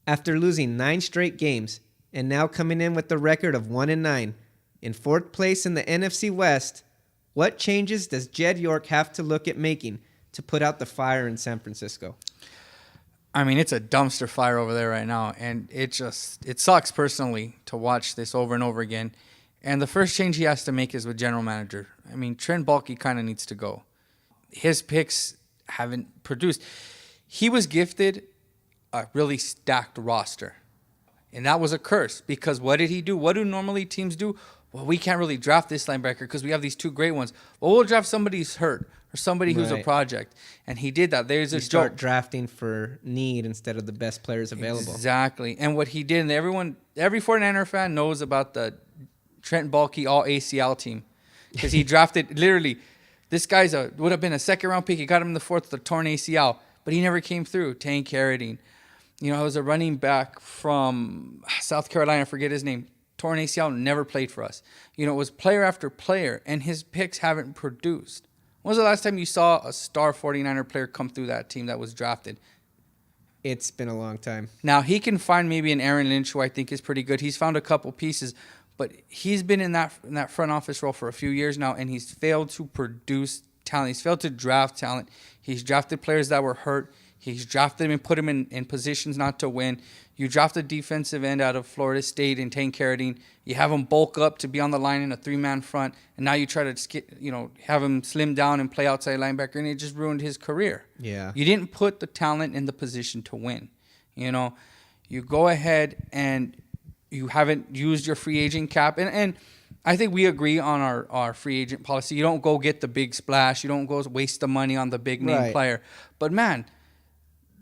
After losing 9 straight games and now coming in with the record of 1-9 in 4th place in the NFC West, what changes does Jed York have to look at making to put out the fire in San Francisco? I mean, it's a dumpster fire over there right now, and it sucks personally to watch this over and over again. And the first change he has to make is with general manager. I mean, Trent Baalke kind of needs to go. His picks haven't produced. He was gifted a really stacked roster, and that was a curse because what did he do? What do normally teams do? Well, we can't really draft this linebacker because we have these 2 great ones. Well, we'll draft somebody who's hurt or somebody who's a project, and he did that. There's a start drafting for need instead of the best players available. Exactly, and what he did, and every 49er fan knows about the Trent Baalke all ACL team because he drafted literally. This guy's would have been a 2nd round pick. He got him in the 4th with a torn ACL, but he never came through. Tank Carradine. You know, I was a running back from South Carolina, I forget his name. Torn ACL, never played for us. You know, it was player after player, and his picks haven't produced. When was the last time you saw a star 49er player come through that team that was drafted? It's been a long time. Now, he can find maybe an Aaron Lynch, who I think is pretty good. He's found a couple pieces, but he's been in that front office role for a few years now, and he's failed to produce talent. He's failed to draft talent. He's drafted players that were hurt. He's drafted them and put them in positions not to win. You draft a defensive end out of Florida State in Tank Carradine. You have him bulk up to be on the line in a 3-man front, and now you try to have him slim down and play outside linebacker, and it just ruined his career. Yeah. You didn't put the talent in the position to win. You know, you go ahead and you haven't used your free agent cap, and I think we agree on our free agent policy. You don't go get the big splash. You don't go waste the money on the big name player. But man,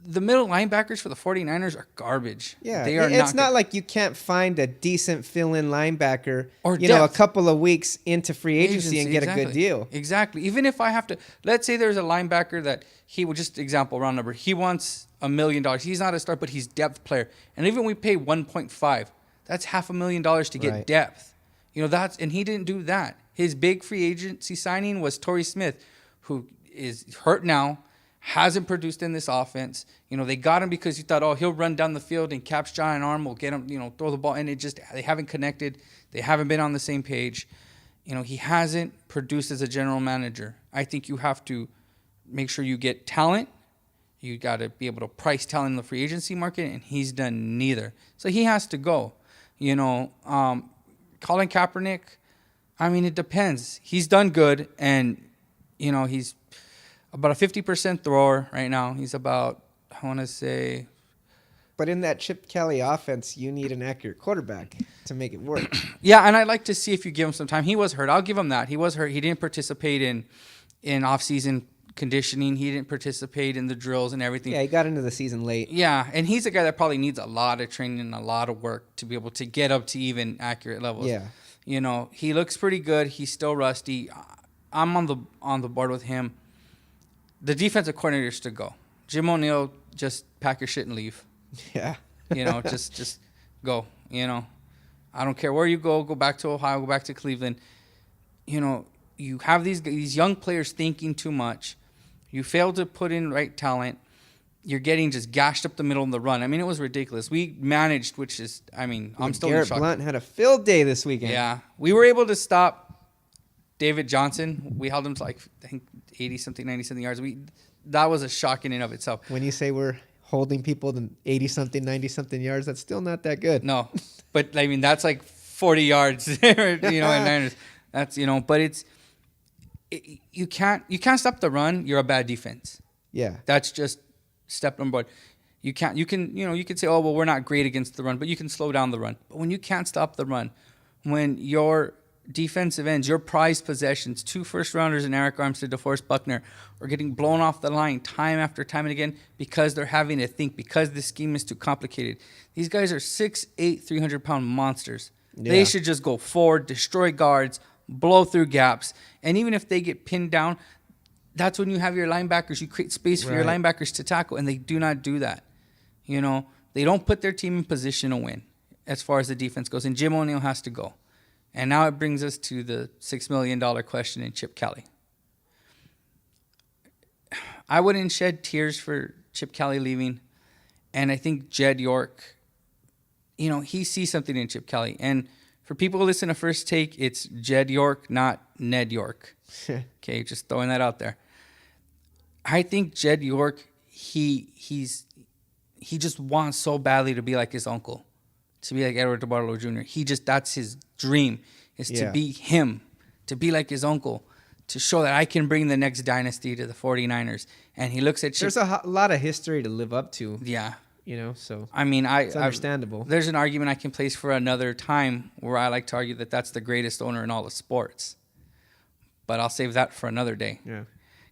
the middle linebackers for the 49ers are garbage. Yeah, they are. It's not like you can't find a decent fill-in linebacker, or a couple of weeks into free agency and get a good deal. Exactly. Even if I have to, let's say there's a linebacker that he would just example round number. He wants $1 million. He's not a star, but he's depth player. And even we pay 1.5, that's $500,000 to get depth. You know, and he didn't do that. His big free agency signing was Torrey Smith, who is hurt now. Hasn't produced in this offense. You know, they got him because you thought, oh, he'll run down the field and Cap's giant arm will get him, throw the ball. And they haven't connected. They haven't been on the same page. You know, he hasn't produced as a general manager. I think you have to make sure you get talent. You got to be able to price talent in the free agency market, and he's done neither. So he has to go. You know, Colin Kaepernick, I mean, it depends. He's done good, and, he's about a 50% thrower right now. He's about, I want to say. But in that Chip Kelly offense, you need an accurate quarterback to make it work. Yeah, and I'd like to see if you give him some time. He was hurt. I'll give him that. He was hurt. He didn't participate in off-season conditioning. He didn't participate in the drills and everything. Yeah, he got into the season late. Yeah, and he's a guy that probably needs a lot of training and a lot of work to be able to get up to even accurate levels. Yeah. He looks pretty good. He's still rusty. I'm on the board with him. The defensive coordinators to go. Jim O'Neill, just pack your shit and leave. Yeah. Just go. I don't care where you go. Go back to Ohio. Go back to Cleveland. You have these young players thinking too much. You fail to put in right talent. You're getting just gashed up the middle of the run. I mean, it was ridiculula We managed, I'm still Garrett shocked. Blunt had a field day this weekend. Yeah. We were able to stop David Johnson. We held him to I think 80-something, 90-something yards. That was a shock in and of itself. When you say we're holding people to 80-something, 90-something yards, that's still not that good. No. But, that's like 40 yards, in Niners. That's, but you can't stop the run. You're a bad defense. Yeah. That's just step number one. You can say, oh, well, we're not great against the run, but you can slow down the run. But when you can't stop the run, when your defensive ends, your prized possessions, 2 first-rounders in Eric Armstead, DeForest Buckner, are getting blown off the line time after time and again because they're having to think, because the scheme is too complicated. These guys are 6'8", 300-pound monsters. Yeah. They should just go forward, destroy guards, blow through gaps. And even if they get pinned down, that's when you have your linebackers. You create space for your linebackers to tackle, and they do not do that. They don't put their team in position to win as far as the defense goes, and Jim O'Neill has to go. And now it brings us to the $6 million question in Chip Kelly. I wouldn't shed tears for Chip Kelly leaving, and I think Jed York he sees something in Chip Kelly. And for people who listen to First Take, it's Jed York, not Ned York. Okay, just throwing that out there. I think Jed York, he just wants so badly to be like his uncle, to be like Edward DeBartolo Jr. That's his dream, is to be him, to be like his uncle, to show that I can bring the next dynasty to the 49ers. And he looks at Chip. There's a lot of history to live up to. Yeah. So I mean, it's understandable. There's an argument I can place for another time where I like to argue that that's the greatest owner in all of sports. But I'll save that for another day. Yeah.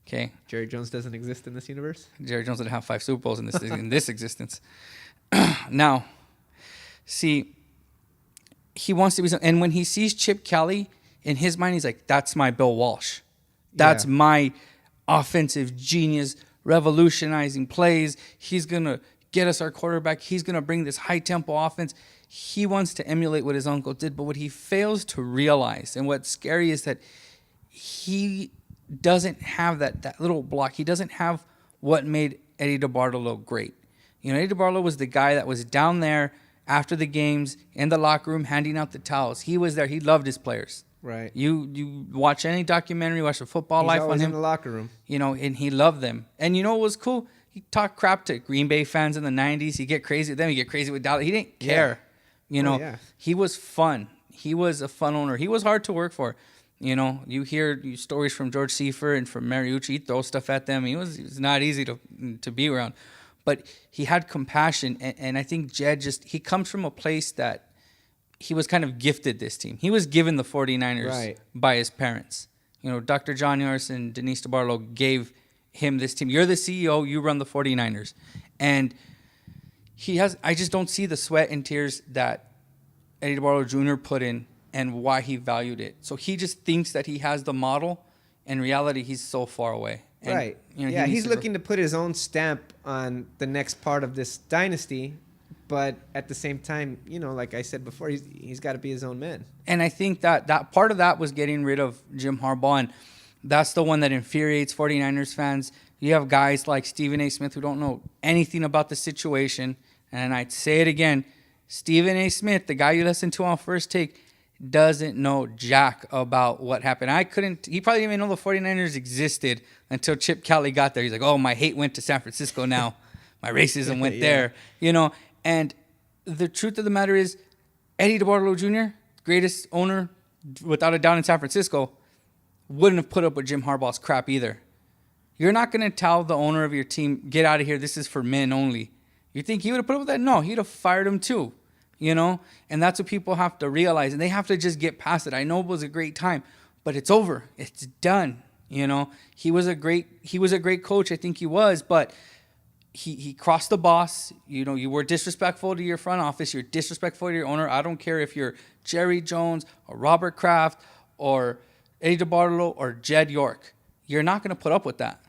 Okay. Jerry Jones doesn't exist in this universe? Jerry Jones didn't have 5 Super Bowls in this existence. Now, see, he wants to be and when he sees Chip Kelly, in his mind, he's like, that's my Bill Walsh. That's my offensive genius, revolutionizing plays. He's going to get us our quarterback. He's going to bring this high-tempo offense. He wants to emulate what his uncle did, but what he fails to realize, and what's scary, is that he doesn't have that little block. He doesn't have what made Eddie DeBartolo great. Eddie DeBartolo was the guy that was down there after the games in the locker room handing out the towels. He was there. He loved his players. Right. You watch any documentary, watch the Football Life on him. In the locker room. And he loved them. And what was cool? He talked crap to Green Bay fans in the 90s. He'd get crazy with them. He'd get crazy with Dallas. He didn't care. He was fun. He was a fun owner. He was hard to work for. You hear stories from George Seifert and from Mariucci. He'd throw stuff at them. He was not easy to be around. But he had compassion. And I think Jed he comes from a place that he was kind of gifted this team. He was given the 49ers by his parents. Dr. John Norris and Denise DeBartolo gave him this team. You're the CEO. You run the 49ers. And I just don't see the sweat and tears that Eddie DeBartolo Jr. put in and why he valued it. So he just thinks that he has the model. In reality, he's so far away. And, he's looking to put his own stamp on the next part of this dynasty. But at the same time, like I said before, he's got to be his own man. And I think that part of that was getting rid of Jim Harbaugh. And that's the one that infuriates 49ers fans. You have guys like Stephen A. Smith who don't know anything about the situation. And I'd say it again, Stephen A. Smith, the guy you listen to on First Take, doesn't know jack about what happened. He probably didn't even know the 49ers existed until Chip Kelly got there. He's like, oh, my hate went to San Francisco now. My racism went there. And the truth of the matter is, Eddie DeBartolo Jr., greatest owner without a doubt in San Francisco, wouldn't have put up with Jim Harbaugh's crap either. You're not going to tell the owner of your team, get out of here, this is for men only. You think he would have put up with that? No, he'd have fired him too, And that's what people have to realize, and they have to just get past it. I know it was a great time, but it's over. It's done. He was a great coach. I think he was, but he crossed the boss. You were disrespectful to your front office. You're disrespectful to your owner. I don't care if you're Jerry Jones or Robert Kraft or Eddie DeBartolo or Jed York. You're not going to put up with that.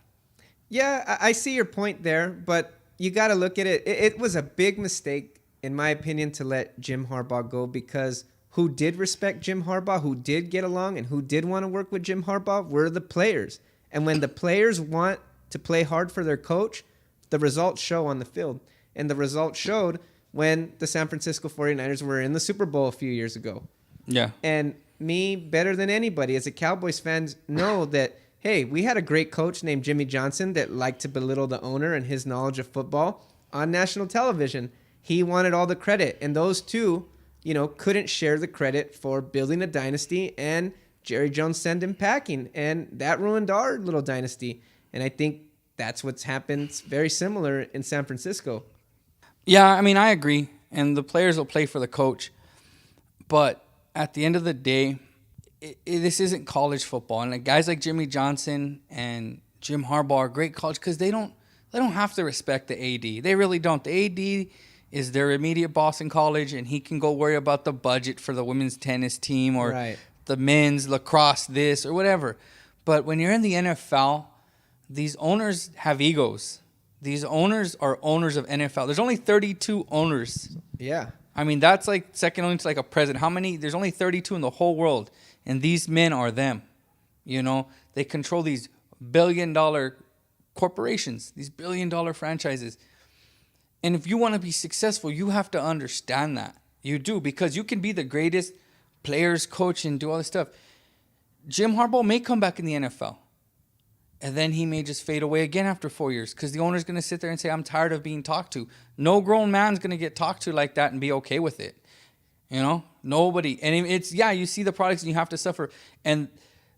Yeah, I see your point there, but you got to look at it. It was a big mistake, in my opinion, to let Jim Harbaugh go, because who did respect Jim Harbaugh, who did get along, and who did want to work with Jim Harbaugh were the players. And when the players want to play hard for their coach, the results show on the field. And the results showed when the San Francisco 49ers were in the Super Bowl a few years ago. Yeah. And me, better than anybody, as a Cowboys fan, know that, hey, we had a great coach named Jimmy Johnson that liked to belittle the owner and his knowledge of football on national television. He wanted all the credit. And those two, couldn't share the credit for building a dynasty, and Jerry Jones sent him packing. And that ruined our little dynasty. And I think that's what's happened very similar in San Francisco. Yeah, I mean, I agree. And the players will play for the coach. But at the end of the day, this isn't college football. And guys like Jimmy Johnson and Jim Harbaugh are great college because they don't have to respect the AD. They really don't. The AD is their immediate boss in college, and he can go worry about the budget for the women's tennis team or the men's lacrosse this or whatever. But when you're in the NFL, these owners have egos. These owners are owners of NFL. There's only 32 owners. Yeah. I mean, that's like second only to like a president. How many? There's only 32 in the whole world. And these men are them. They control these billion-dollar corporations, these billion-dollar franchises. And if you want to be successful, you have to understand that. You do, because you can be the greatest players, coach, and do all this stuff. Jim Harbaugh may come back in the NFL. And then he may just fade away again after 4 years because the owner's going to sit there and say, I'm tired of being talked to. No grown man's going to get talked to like that and be okay with it. You know, nobody. And it's, yeah, you see the products and you have to suffer. And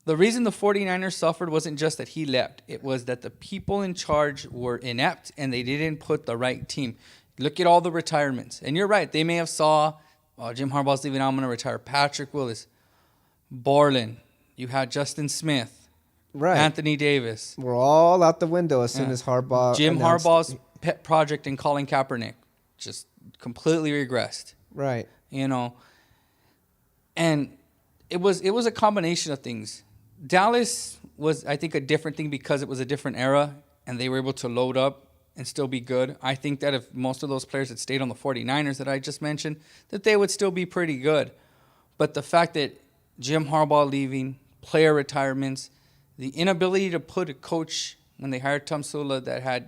the reason the 49ers suffered wasn't just that he left. It was that the people in charge were inept and they didn't put the right team. Look at all the retirements. And you're right. They may have saw, oh, Jim Harbaugh's leaving. I'm going to retire. Patrick Willis, Borland. You had Justin Smith. Right. Anthony Davis. We're all out the window as soon as Harbaugh Jim announced. Harbaugh's pet project in Colin Kaepernick just completely regressed. Right. You know. And it was a combination of things. Dallas was, I think, a different thing because it was a different era and they were able to load up and still be good. I think that if most of those players had stayed on the 49ers that I just mentioned, that they would still be pretty good. But the fact that Jim Harbaugh leaving, player retirements, the inability to put a coach when they hired Tom Sula that had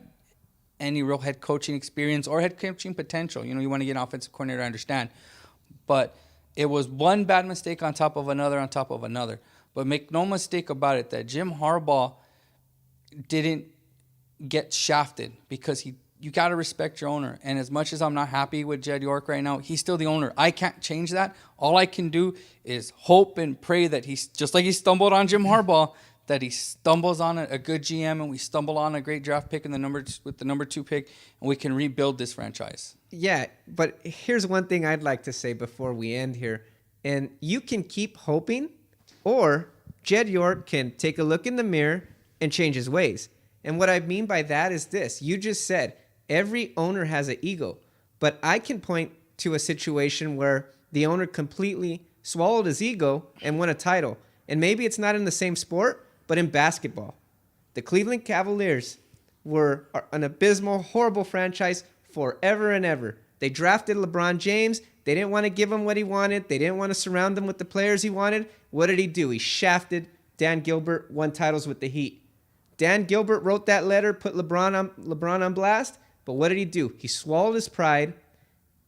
any real head coaching experience or head coaching potential. You know, you want to get an offensive coordinator, I understand. But it was one bad mistake on top of another on top of another. But make no mistake about it that Jim Harbaugh didn't get shafted because you got to respect your owner. And as much as I'm not happy with Jed York right now, he's still the owner. I can't change that. All I can do is hope and pray that he's, just like he stumbled on Jim Harbaugh, that he stumbles on a good GM and we stumble on a great draft pick with the number 2 pick and we can rebuild this franchise. Yeah, but here's one thing I'd like to say before we end here. And you can keep hoping, or Jed York can take a look in the mirror and change his ways. And what I mean by that is this. You just said every owner has an ego, but I can point to a situation where the owner completely swallowed his ego and won a title. And maybe it's not in the same sport, but in basketball. The Cleveland Cavaliers were an abysmal, horrible franchise forever and ever. They drafted LeBron James. They didn't want to give him what he wanted. They didn't want to surround him with the players he wanted. What did he do? He shafted Dan Gilbert, won titles with the Heat. Dan Gilbert wrote that letter, put LeBron on blast, but what did he do? He swallowed his pride,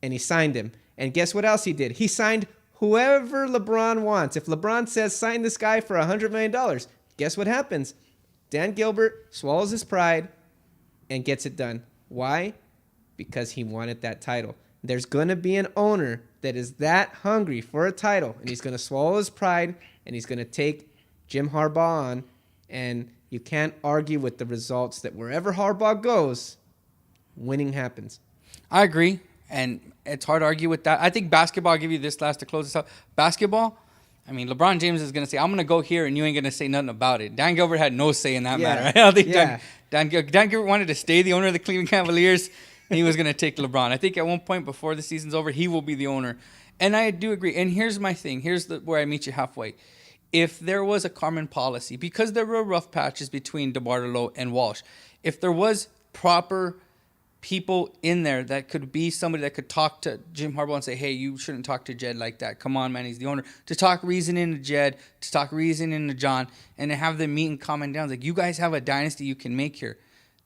and he signed him. And guess what else he did? He signed whoever LeBron wants. If LeBron says, sign this guy for $100 million, guess what happens? Dan Gilbert swallows his pride and gets it done. Why? Because he wanted that title. There's going to be an owner that is that hungry for a title, and he's going to swallow his pride, and he's going to take Jim Harbaugh on, and you can't argue with the results that wherever Harbaugh goes, winning happens. I agree, and it's hard to argue with that. I think basketball, I'll give you this last to close this out. Basketball, I mean, LeBron James is going to say, I'm going to go here, and you ain't going to say nothing about it. Dan Gilbert had no say in that matter. I don't think Dan Gilbert wanted to stay the owner of the Cleveland Cavaliers. He was going to take LeBron. I think at one point before the season's over, he will be the owner. And I do agree. And here's my thing. Here's where I meet you halfway. If there was a common policy, because there were rough patches between DeBartolo and Walsh, if there was proper people in there that could be somebody that could talk to Jim Harbaugh and say, hey, you shouldn't talk to Jed like that. Come on, man, he's the owner. To talk reason into Jed, to talk reason into John, and to have them meet and comment down. Like, you guys have a dynasty you can make here.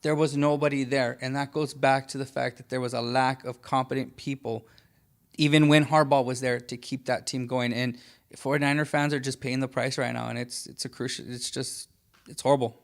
There was nobody there. And that goes back to the fact that there was a lack of competent people, even when Harbaugh was there, to keep that team going. And 49er fans are just paying the price right now. And it's horrible.